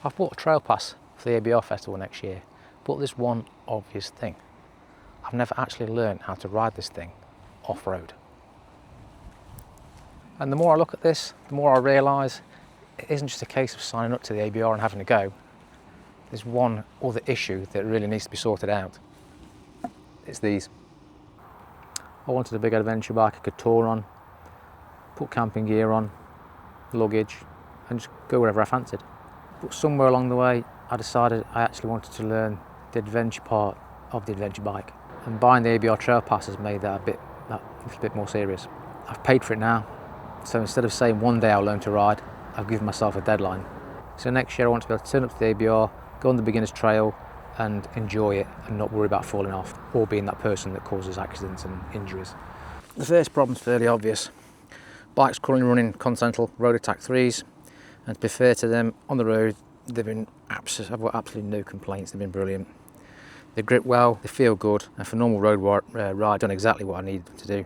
I've bought a trail pass for the ABR Festival next year, but there's one obvious thing. I've never actually learned how to ride this thing off-road. And the more I look at this, the more I realise it isn't just a case of signing up to the ABR and having a go. There's one other issue that really needs to be sorted out. It's these. I wanted a big adventure bike I could tour on, put camping gear on, luggage, and just go wherever I fancied. But somewhere along the way, I decided I actually wanted to learn the adventure part of the adventure bike. And buying the ABR Trail Pass has made that a little bit more serious. I've paid for it now, so instead of saying one day I'll learn to ride, I've given myself a deadline. So next year I want to be able to turn up to the ABR, go on the beginner's trail and enjoy it and not worry about falling off or being that person that causes accidents and injuries. The first problem's fairly obvious. Bike's currently running Continental Road Attack 3s, and to be fair to them, on the road I've got absolutely no complaints. They've been brilliant. They grip well, they feel good, and for normal road ride I've done exactly what I needed them to do.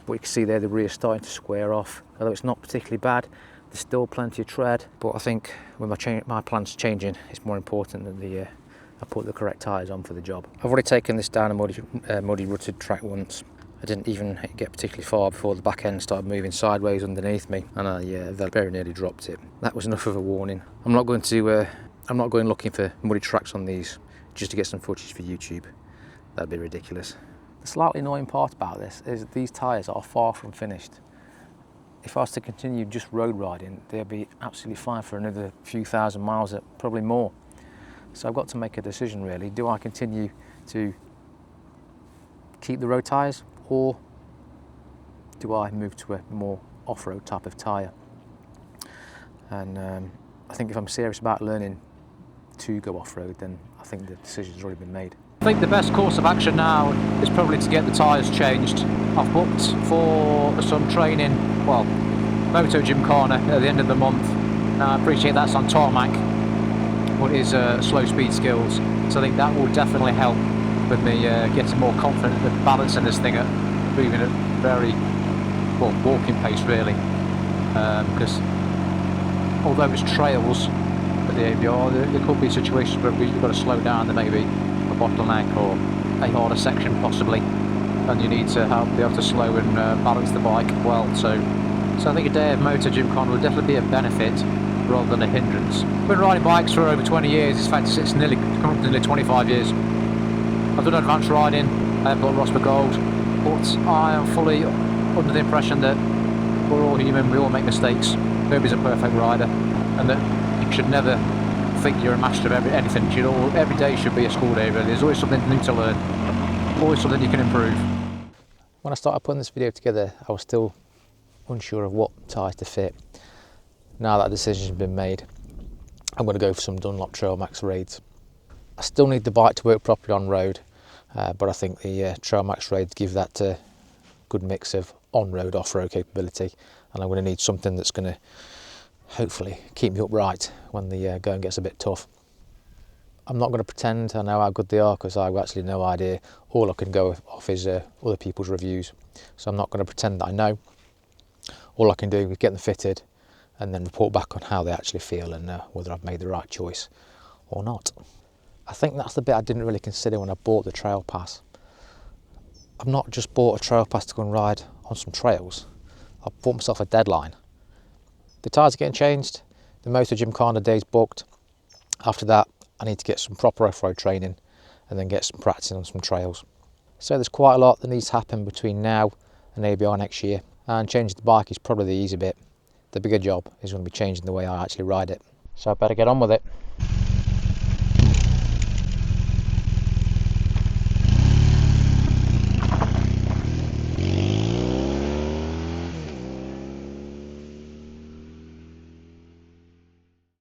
But you can see there the rear's starting to square off. Although it's not particularly bad, there's still plenty of tread, but I think with my plans changing, it's more important that I put the correct tyres on for the job. I've already taken this down a muddy rutted track once. I didn't even get particularly far before the back end started moving sideways underneath me, and I very nearly dropped it. That was enough of a warning. I'm not going looking for muddy tracks on these just to get some footage for YouTube. That'd be ridiculous. The slightly annoying part about this is these tyres are far from finished. If I was to continue just road riding, they'll be absolutely fine for another few thousand miles, probably more. So I've got to make a decision really. Do I continue to keep the road tyres, or do I move to a more off-road type of tyre? And I think if I'm serious about learning to go off-road, then I think the decision's already been made. I think the best course of action now is probably to get the tyres changed. I've booked for some training, well, MotoGymkhana at the end of the month. I appreciate that's on tarmac, but it is slow speed skills, so I think that will definitely help with me getting more confident at balancing this thing at moving at very, well, walking pace really, because although it's trails at the ABR, there could be situations where you've got to slow down. There may be a bottleneck or a harder section possibly, and you need to be able to slow and balance the bike well. So I think a day of MotoGymkhana will definitely be a benefit rather than a hindrance. I've been riding bikes for over 20 years. In fact, it's nearly 25 years. I've done advanced riding, I have got Rosberg Gold, but I am fully under the impression that we're all human, we all make mistakes. Nobody's a perfect rider, and that you should never think you're a master of anything. Every day should be a school day really. There's always something new to learn, always something you can improve. When I started putting this video together, I was still unsure of what tyres to fit. Now that decision's been made, I'm going to go for some Dunlop Trailmax Raids. I still need the bike to work properly on road, but I think the Trailmax Raids give that a good mix of on-road, off-road capability, and I'm going to need something that's going to hopefully keep me upright when the going gets a bit tough. I'm not going to pretend I know how good they are, because I've actually no idea. All I can go off is other people's reviews, so I'm not going to pretend that I know. All I can do is get them fitted and then report back on how they actually feel and whether I've made the right choice or not. I think that's the bit I didn't really consider when I bought the trail pass. I've not just bought a trail pass to go and ride on some trails. I've bought myself a deadline. The tyres are getting changed, the MotoGymkhana day's booked. After that, I need to get some proper off-road training and then get some practice on some trails. So there's quite a lot that needs to happen between now and ABR next year, and changing the bike is probably the easy bit. The bigger job is going to be changing the way I actually ride it. So I better get on with it.